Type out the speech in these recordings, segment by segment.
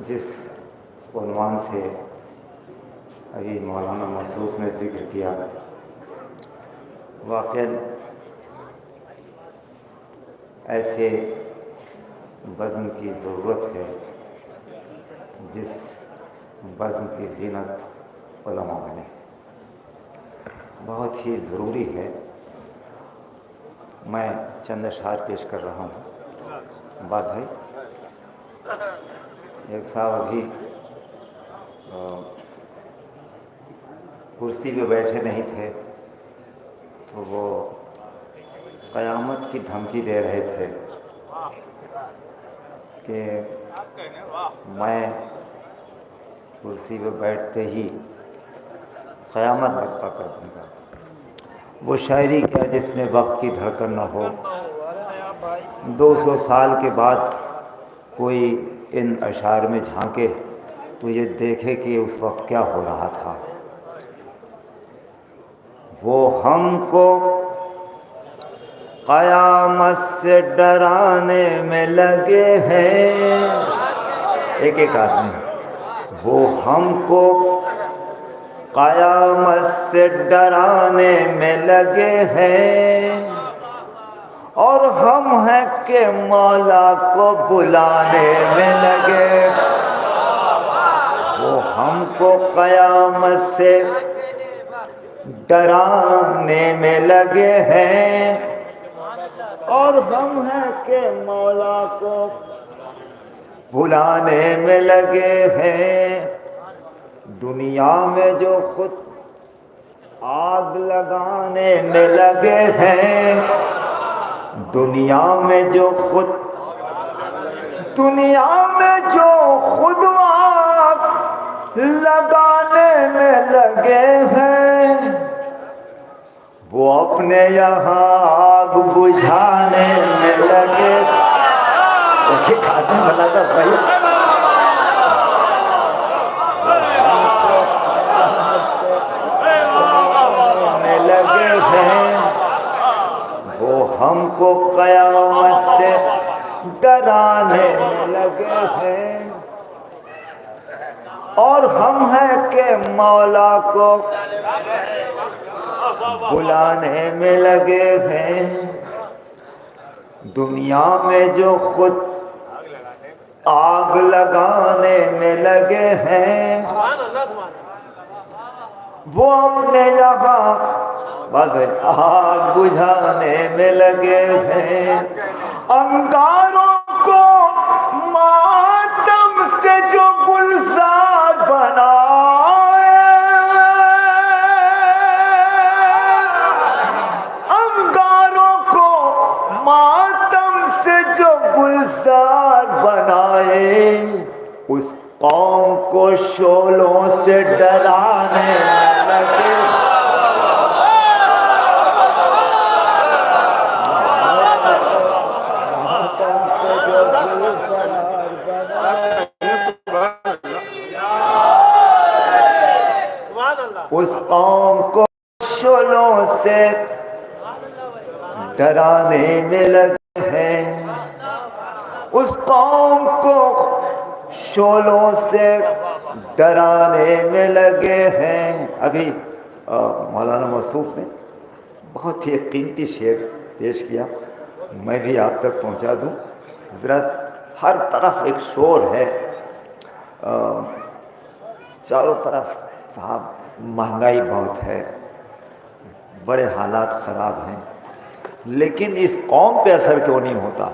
जिस उन्वान से अभी मौलाना मौसूफ ने जिक्र किया, वाक़ई ऐसे बज़्म की ज़रूरत है जिस बज़्म की ज़ीनत उलमा बने। बहुत ही ज़रूरी है। मैं चंद अशआर पेश कर रहा हूँ। बात भाई, एक साहब अभी कुर्सी पे बैठे नहीं थे तो वो क़यामत की धमकी दे रहे थे कि मैं कुर्सी पे बैठते ही क़यामत बर्पा कर दूँगा। वो शायरी क्या जिसमें वक्त की धड़कन न हो। 200 साल के बाद कोई इन अशार में झांके तो ये देखे कि उस वक्त क्या हो रहा था। वो हमको क़यामत से डराने में लगे हैं। एक एक आदमी। वो हमको क़यामत से डराने में लगे हैं और हम हैं कि मौला को बुलाने में लगे। वो हमको क़यामत से डराने में लगे हैं और हम हैं कि मौला को बुलाने में लगे हैं। दुनिया में जो खुद आग लगाने में लगे हैं, दुनिया में जो खुद आग लगाने में लगे हैं, वो अपने यहाँ आग बुझाने में लगे। एक आदमी बना था भाई, लगे हैं। वो हमको क़यामत से डराने में लगे हैं और हम हैं कि मौला को बुलाने में लगे हैं। दुनिया में जो खुद आग लगाने में लगे हैं, वो अपने यहाँ आग बुझाने में लगे हैं। अंगारों को मातम से जो गुलजार बनाए, अंगारों को मातम से जो गुलजार बनाए, उस कौम को शोलों से डराने में लगे। उस कौम को शोलों से डराने में लगे हैं, उस कौम को शोलों से डराने में लगे हैं। अभी मौलाना मौसूफ ने बहुत ही कीमती शेर पेश किया, मैं भी आप तक पहुंचा दूं। हज़रत हर तरफ एक शोर है, चारों तरफ साहब महंगाई बहुत है, बड़े हालात ख़राब हैं, लेकिन इस कौम पे असर क्यों नहीं होता।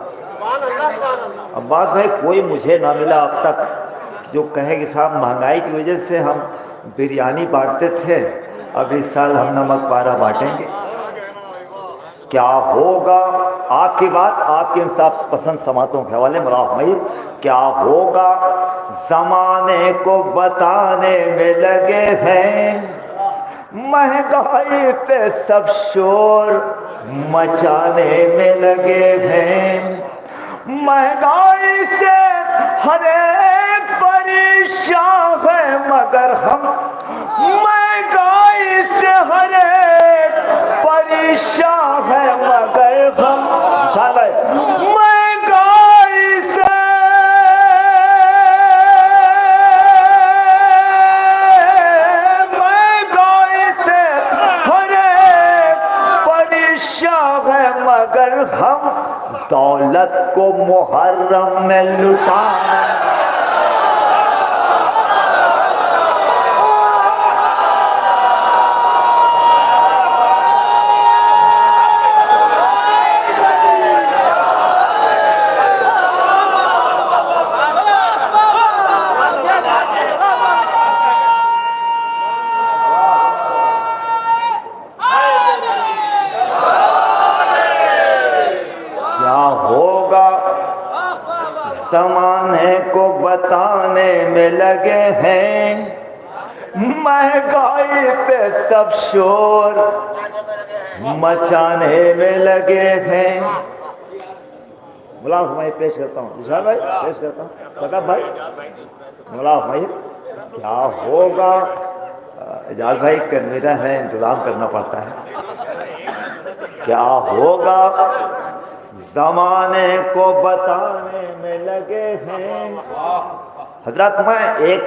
अब बात भाई, कोई मुझे ना मिला अब तक जो कहे कि साहब महंगाई की वजह से हम बिरयानी बांटते थे, अब इस साल हम नमक पारा बांटेंगे। क्या होगा, आपकी बात आपके इंसाफ पसंद समातों के हवाले में, क्या होगा ज़माने को बताने में लगे हैं। महंगाई पे सब शोर मचाने में लगे हैं। महंगाई से हर एक परेशान है, मगर हम महंगाई से हर एक परेशान है, मगर हम महंगाई से मुहर्रम में लुटाना। ज़माने को बताने में लगे हैं, महंगाई पे सब शोर मचाने में लगे हैं। मुलाफ भाई पेश करता हूँ, इशराक भाई पेश करता हूँ, सदा भाई, मुलाफ भाई क्या होगा। एजाज भाई कन्वीनर है, इंतजाम करना पड़ता है। क्या होगा ज़माने को बताने में लगे हैं। हजरत मैं एक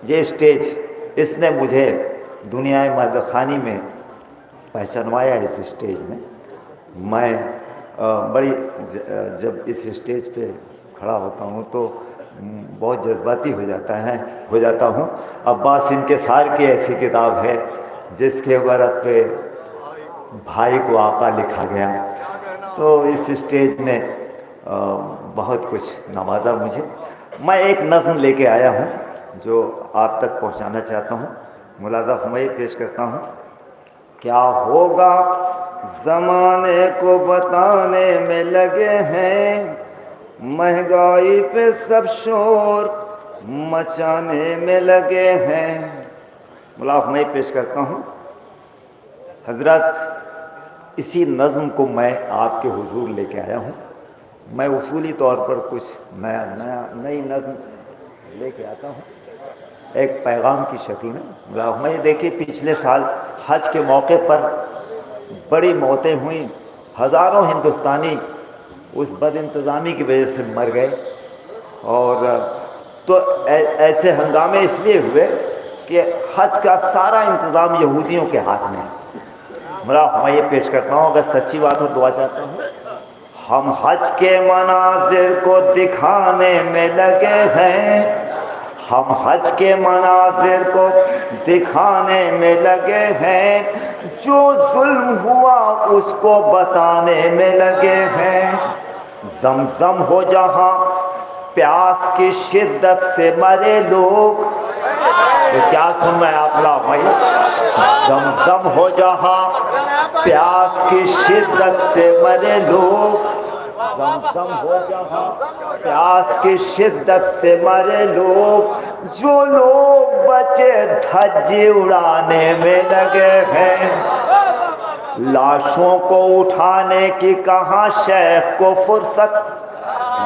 ये स्टेज इसने मुझे दुनिया मर्दखानी में पहचानवाया। इस स्टेज ने मैं बड़ी जब इस स्टेज पे खड़ा होता हूँ तो बहुत जज्बाती हो जाता हूँ। अब्बास इनकिसार की ऐसी किताब है जिसके वर्क पे भाई को आका लिखा गया। तो इस स्टेज ने बहुत कुछ नवाजा मुझे। मैं एक नज़्म लेके आया हूँ जो आप तक पहुँचाना चाहता हूँ। मुलाज़ा फरमाइए, पेश करता हूँ। क्या होगा ज़माने को बताने में लगे हैं, महंगाई पे सब शोर मचाने में लगे हैं। मुलाज़ा मैं पेश करता हूँ। हज़रत इसी नज़्म को मैं आपके हुजूर लेके आया हूँ। मैं उसूली तौर पर कुछ नई नज़्म लेके आता हूँ एक पैगाम की शक्ल में। मैं देखिए पिछले साल हज के मौके पर बड़ी मौतें हुई, हज़ारों हिंदुस्तानी उस बदइंतज़ामी की वजह से मर गए। और तो ऐसे हंगामे इसलिए हुए कि हज का सारा इंतज़ाम यहूदियों के हाथ में है। मैं ये पेश करता हूँ, अगर सच्ची बात हो दुआ चाहता हूँ। हम हज के मनाजिर को दिखाने में लगे हैं, हम हज के मनाजिर को दिखाने में लगे हैं, जो जुल्म हुआ उसको बताने में लगे हैं। ज़मज़म हो जहाँ प्यास की शिद्दत से मरे लोग, तो क्या सुन रहे हैं आप लोग भाई? ज़मज़म हो जहाँ प्यास की शिद्दत से मरे लोग, ज़मज़म हो जहाँ प्यास की शिद्दत से मरे लोग, जो लोग बचे धज्जी उड़ाने में लगे हैं। लाशों को उठाने की कहाँ शेख को फुर्सत,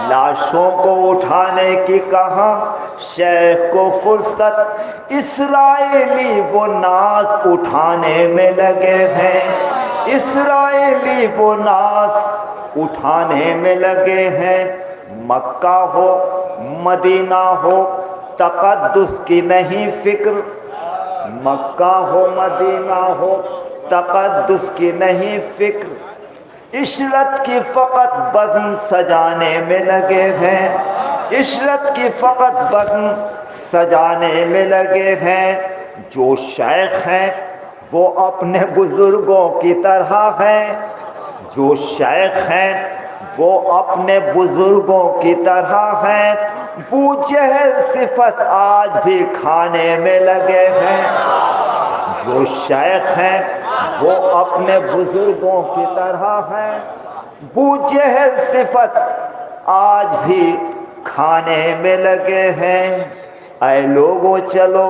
लाशों को उठाने की कहाँ शेख को फुर्सत, इस्राएली वो नाज उठाने में लगे हैं, इस्राएली वो नाज उठाने में लगे हैं। मक्का हो मदीना हो तक़द्दुस की नहीं फिक्र, मक्का हो मदीना हो तक़द्दुस की नहीं फिक्र, इशरत की फ़कत बज़्म सजाने में लगे हैं, इशरत की फ़कत बज़्म सजाने में लगे हैं। जो शेख हैं वो अपने बुज़ुर्गों की तरह हैं, जो शेख हैं वो अपने बुज़ुर्गों की तरह हैं। बूजहल सिफत आज भी खाने में लगे हैं, जो शेख हैं वो अपने बुज़ुर्गों की तरह हैं। बूजहल सिफत आज भी खाने में लगे हैं। ऐ लोगों चलो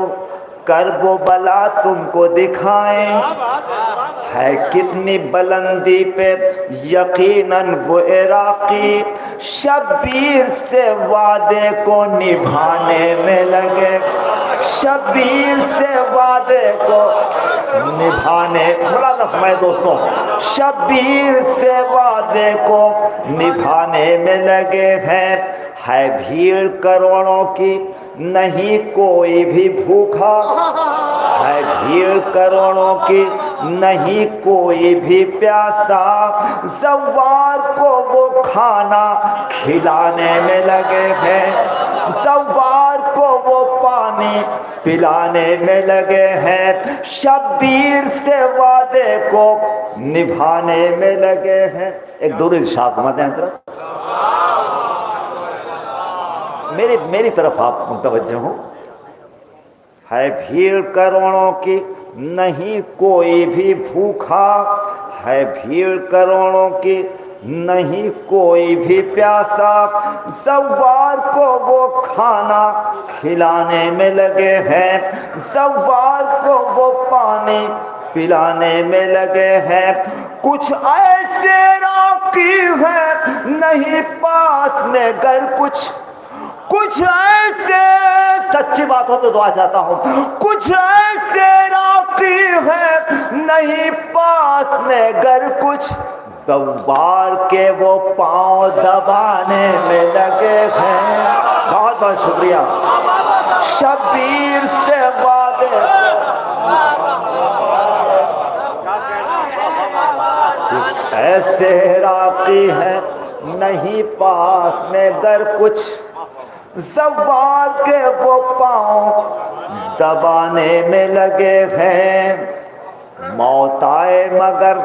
करबो बला तुमको दिखाएं, है कितनी बुलंदी पे यकीनन वो इराक़ी, शब्बीर से वादे को निभाने में लगे, शब्बीर से वादे को निभाने, मैं दोस्तों शब्बीर से वादे को निभाने में लगे हैं। है भीड़ करोड़ों की नहीं कोई भी भूखा, है भीड़ करोड़ों की, नहीं कोई भी प्यासा, सवार को वो खाना खिलाने में लगे हैं, सवार को वो पानी पिलाने में लगे हैं, शब्बीर से वादे को निभाने में लगे हैं। एक दूर शाख मत है, मेरी तरफ आप मुतवज्जो हो। है भीड़ करोड़ों की, नहीं कोई भी भूखा, है भीड़ करोड़ों की, नहीं कोई भी प्यासा, सवार को वो खाना खिलाने में लगे हैं, सवार को वो पानी पिलाने में लगे हैं। कुछ ऐसे राकी हैं नहीं पास में गर कुछ ऐसे, सच्ची बात हो तो दुआ चाहता हूं, कुछ ऐसे राकी हैं नहीं पास में गर कुछ, सवार के वो पांव दबाने में लगे हैं। बहुत बहुत शुक्रिया। शब्बीर से वादे, कुछ ऐसे राकी हैं नहीं पास में गर कुछ, सवार के वो पांव दबाने में लगे हैं। मौत आए मगर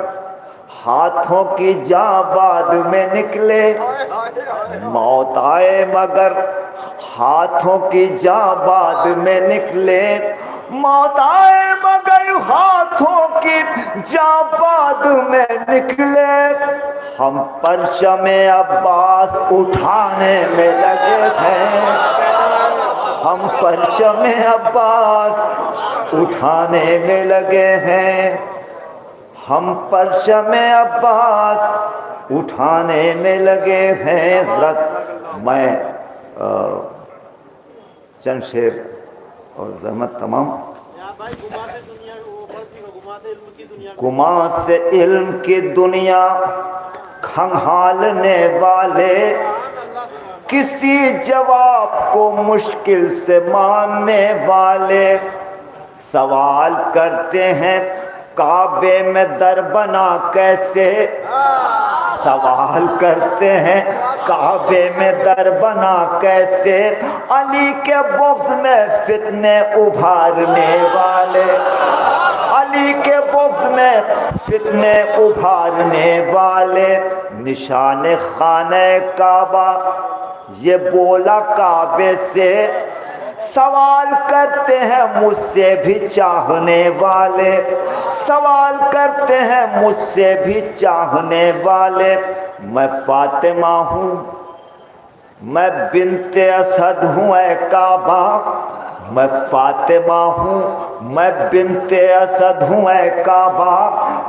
हाथों की जां बाद में निकले, मौत आए मगर हाथों की जां बाद में निकले, मौत आए मगर हाथों की जां बाद में निकले। हम परचमे अब्बास उठाने में लगे हैं, हम परचमे अब्बास उठाने में लगे हैं, हम परचमे अब्बास उठाने में लगे हैं। हज़रत मैं चंद शेर और ज़हमत तमाम। गुमा से इल्म की दुनिया खंगालने वाले, किसी जवाब को मुश्किल से मानने वाले, सवाल करते हैं काबे में दर बना कैसे, सवाल करते हैं काबे में दर बना कैसे, अली के बॉक्स में फितने उभारने वाले, अली के बॉक्स में फितने उभारने वाले। निशान खाने काबा ये बोला काबे से, सवाल करते हैं मुझसे भी चाहने वाले, सवाल करते हैं मुझसे भी चाहने वाले। मैं फातिमा हूँ, मैं बिन्ते असद हूँ ऐ काबा, मैं फातिमा हूँ, मैं बिन्ते असद हूँ ऐ काबा।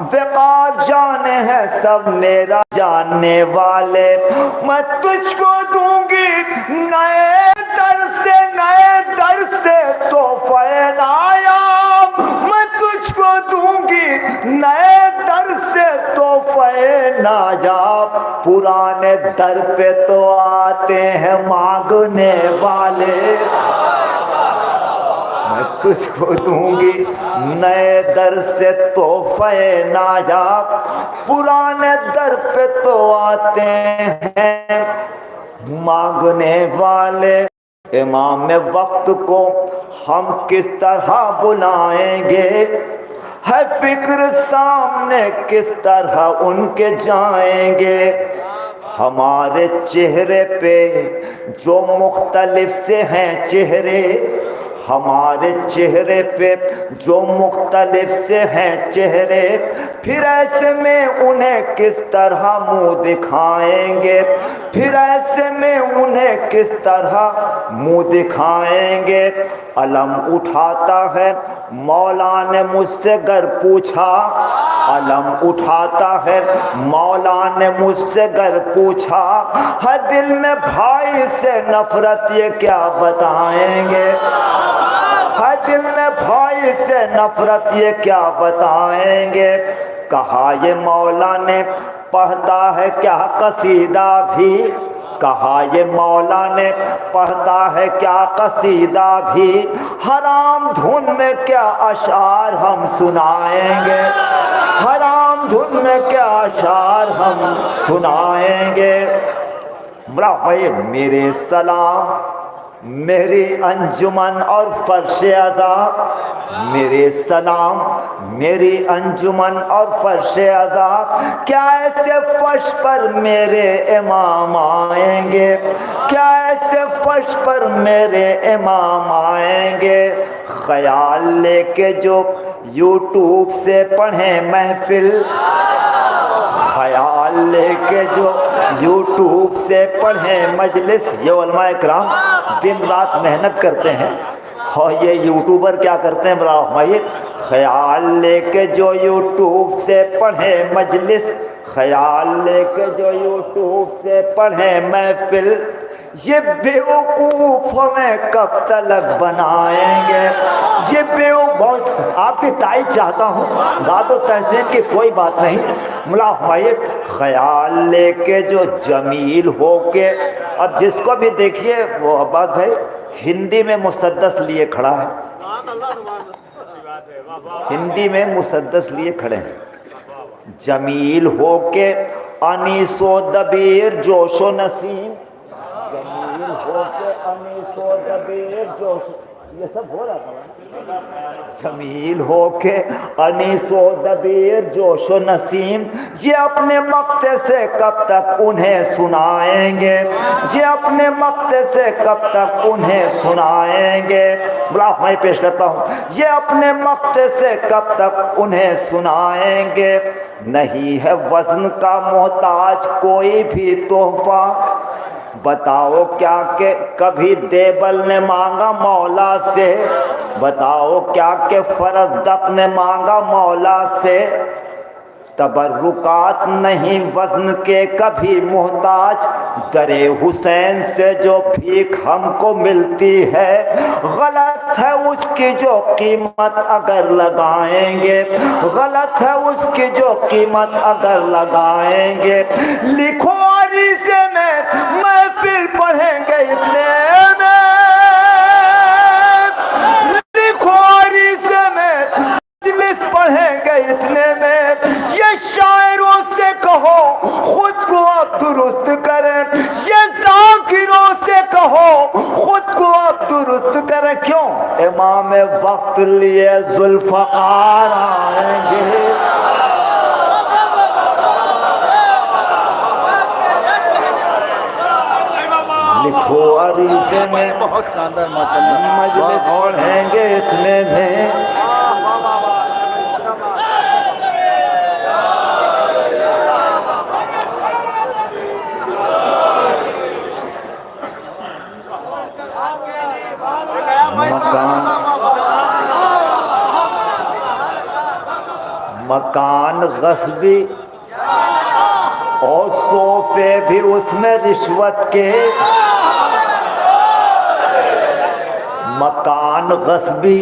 बेकार जाने हैं सब मेरा जानने वाले, मैं तुझको दूंगी नए दर से तोहफे नायाब, मैं तुझको दूंगी नए दर से तोहफे नायाब। पुराने दर पे तो आते हैं मांगने वाले, मैं तुझको दूंगी नए दर से तोहफे नायाब। पुराने दर पे तो आते हैं मांगने वाले। इमाम वक्त को हम किस तरह बुलाएंगे, है फिक्र सामने किस तरह उनके जाएंगे। हमारे चेहरे पे जो मुख्तलिफ से हैं चेहरे, हमारे चेहरे पे जो मुख्तलिफ से हैं चेहरे, फिर ऐसे में उन्हें किस तरह मुंह दिखाएंगे, फिर ऐसे में उन्हें किस तरह मुंह दिखाएंगे। अलम उठाता है मौला ने मुझसे गर पूछा, अलम उठाता है मौला ने मुझसे गर पूछा, हर दिल में भाई से नफरत ये क्या बताएंगे, हर दिल में भाई से नफरत ये क्या बताएंगे। कहा ये मौला ने पढ़ता है क्या कसीदा भी, कहा ये मौला ने पढ़ता है क्या कसीदा भी, हराम धुन में क्या अशार हम सुनाएंगे, हराम धुन में क्या अशार हम सुनाएंगे। बड़ा भाई मेरे सलाम मेरी अंजुमन और फर्श अज़ा, मेरे सलाम मेरी अंजुमन और फर्श अज़ा, क्या ऐसे फर्श पर मेरे इमाम आएंगे, क्या ऐसे फर्श पर मेरे इमाम आएंगे। ख्याल लेके जो यूट्यूब से पढ़ें महफिल, ख्याल लेके जो यूट्यूब से पढ़ें मजलिस। ये उलमा इकराम दिन रात मेहनत करते हैं और ये यूट्यूबर क्या करते हैं बड़ा भाई, ख्याल लेके जो यूट्यूब से पढ़ें मजलिस, ख्याल लेके जो यूट्यूब से पढ़ें महफिल, ये बेवकूफ़ हमें कब तलक बनाएंगे। ये बेवकूफ़ आपकी तारीफ चाहता हूँ, दादो तहसीन की कोई बात नहीं। मुला भाई ख्याल लेके जो जमील हो के, अब जिसको भी देखिए वो अब्बास भाई हिंदी में मुसद्दस लिए खड़ा है, हिंदी में मुसद्दस लिए खड़े हैं। जमील हो के अनीसो दबीर जोशो नसीम, जमील हो के अनीसो दबीर जोश, ये सब हो रहा था। जमील हो के अनीसो दबीर जोशो नसीम, ये अपने मक्ते से कब तक उन्हें सुनाएंगे, ये अपने मक्ते से कब तक उन्हें सुनाएंगे। बड़ा मैं पेश करता हूँ, ये अपने मक्ते से कब तक उन्हें सुनाएंगे। नहीं है वज़न का मोहताज कोई भी तोहफा, बताओ क्या के कभी देबल ने मांगा मौला से, बताओ क्या के फरजदक ने मांगा मौला से। तबर्रुकात नहीं वज़न के कभी मोहताज, दरे हुसैन से जो भीख हमको मिलती है, गलत है उसकी जो कीमत अगर लगाएंगे, गलत है उसकी जो कीमत अगर लगाएंगे। लिखो अरीज़े में महफिल पढ़ेंगे इतने में, लिखो अरीज़े में मजलिस पढ़ेंगे इतने में। ये शायरों से कहो खुद को आप दुरुस्त करें, ये ज़ाकिरों से कहो खुद को आप दुरुस्त करें। क्यों इमाम वक्त लिए ज़ुल्फ़कार आएंगे, लिखो अरीज़े में बहुत शानदार माशाअल्लाह मजलिस पढ़ेंगे इतने में। मकान गस्बी और सोफे भी उसमें रिश्वत के, मकान गस्बी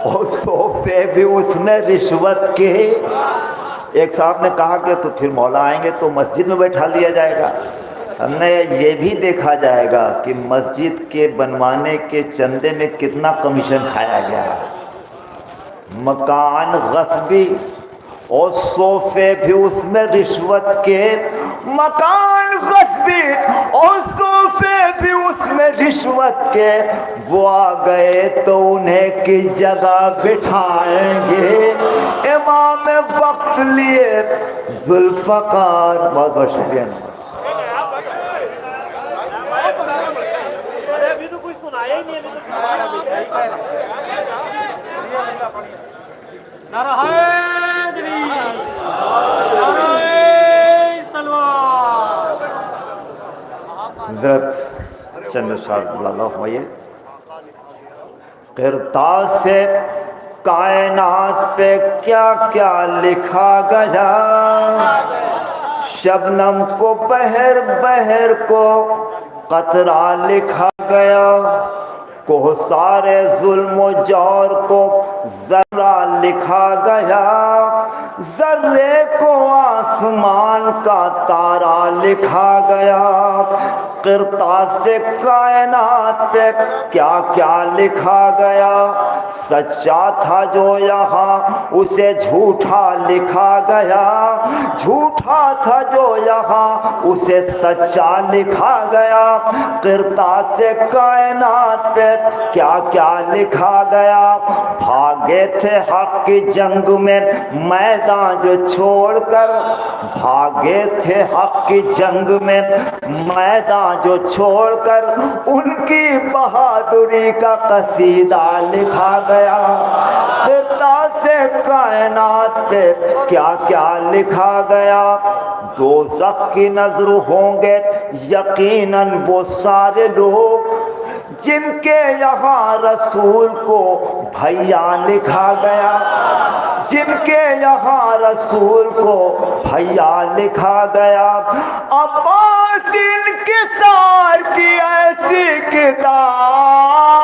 और सोफे भी उसमें रिश्वत के। एक साहब ने कहा कि तो फिर मौला आएंगे तो मस्जिद में बैठा लिया जाएगा। हमने ये भी देखा जाएगा कि मस्जिद के बनवाने के चंदे में कितना कमीशन खाया गया। मकान गस्बी और सोफे भी उसमें रिश्वत के, मकान गस्बी और सोफे भी उसमें रिश्वत के। वो आ गए तो उन्हें किस जगह बिठाएंगे, इमाम वक्त लिए ज़ुल्फ़कार। बहुत बहुत शुक्रिया। हज़रत चंद्र शाह किरतास से कायनात पे क्या क्या लिखा गया, शबनम को बहर बहर को कतरा लिखा गया, को सारे जुल्म जौर को जर्रा लिखा गया, जर्रे को आसमान का तारा लिखा गया। किरतास से कायनात पे क्या क्या लिखा गया, सच्चा था जो यहाँ उसे झूठा लिखा गया, झूठा था जो यहाँ उसे सच्चा लिखा गया। किरतास से कायनात पे क्या क्या लिखा गया, भागे थे हक की जंग में मैदान जो छोड़कर, भागे थे हक की जंग में मैदान जो छोड़कर, उनकी बहादुरी का कसीदा लिखा गया। किरतास से कायनात पे क्या क्या लिखा गया, दोज़ख की नजर होंगे यकीनन वो सारे लोग जिनके यहाँ रसूल को भैया लिखा गया, जिनके यहाँ रसूल को भैया लिखा गया। अब्बास इनके सार की ऐसी किताब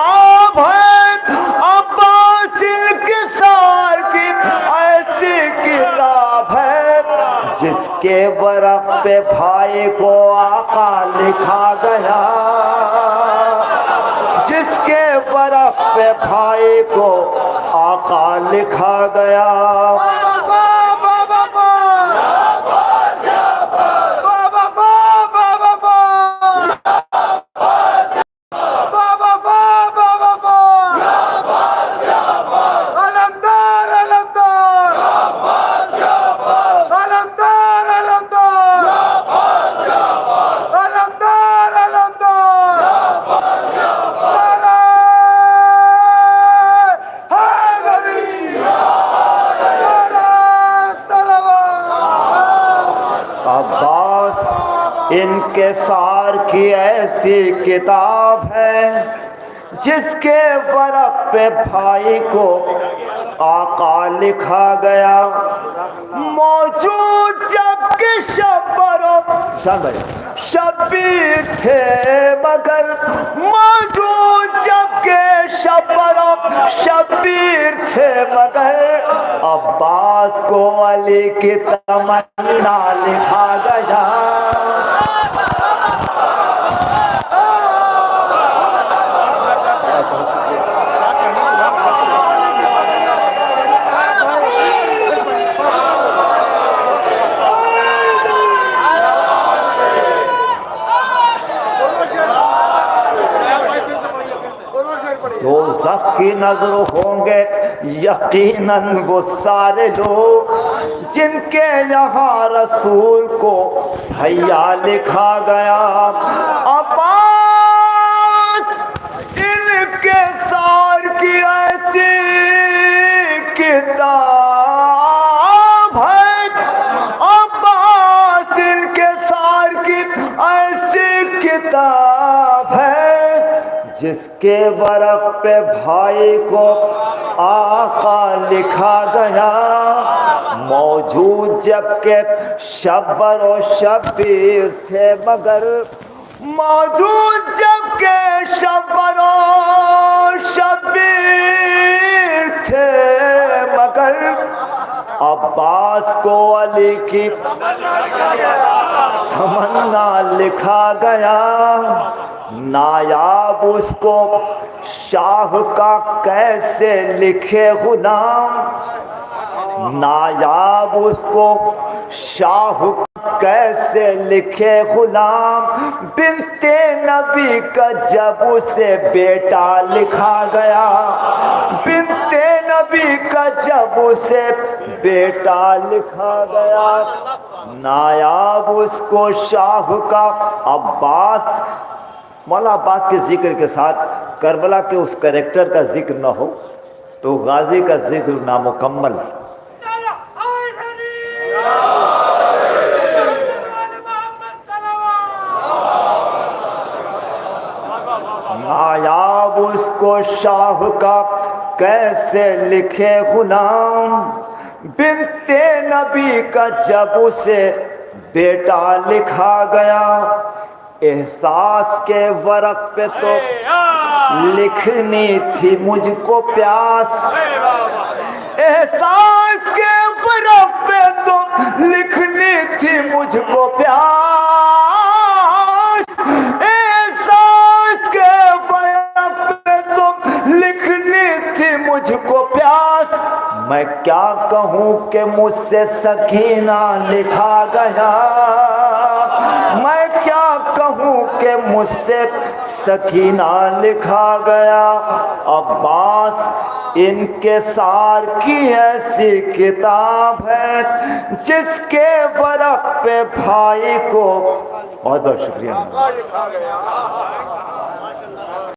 है, अब्बास इनके सार की ऐसी किताब है, जिसके वरक पे भाई को आका लिखा गया, जिसके वरक पे भाई को आका लिखा गया। इनके सार की ऐसी किताब है, जिसके वरक पे भाई को आका लिखा गया। मौजूद जबकि शब्बीर थे मगर, मौजूद जबकि शब्बीर थे मगर, अब्बास को अली की तमन्ना लिखा गया। दोज़ख की नजर होंगे यकीनन वो सारे लोग जिनके यहाँ रसूल को भैया लिखा गया। अब्बास इनके सार की ऐसी किताब है, अब्बास इनके सार की ऐसी किताब है, जिसके वरक पे भाई को आका लिखा गया। मौजूद जबकि शब्बर और शब्बीर थे मगर, मौजूद जबकि शब्बर और शब्बीर थे मगर, अब्बास को अली की तमन्ना लिखा गया। नायाब उसको शाह का कैसे लिखे गुलाम, नायाब उसको शाह कैसे लिखे गुलाम, बिनते नबी का जब उसे बेटा लिखा गया, बिनते नबी का जब उसे बेटा लिखा गया। नायाब उसको शाह का अब्बास, मौला अब्बास के जिक्र के साथ करबला के उस कैरेक्टर का जिक्र न हो तो गाजी का जिक्र नामुकम्मल। नायाब उसको शाह का कैसे लिखे गुलाम, बिनते नबी का जब उसे बेटा लिखा गया। एहसास के वर्क पे तो लिखनी थी मुझको प्यास, एहसास के वर्क पे तो लिखनी थी मुझको प्यास, एहसास के वर्क पे तो लिखनी थी मुझको प्यास। मैं क्या कहूँ कि मुझसे सकीना लिखा गया, मैं क्या कहूँ कि मुझसे सकीना लिखा गया। अब्बास इनके सार की ऐसी किताब है जिसके वर्क पे भाई को बहुत बहुत शुक्रिया।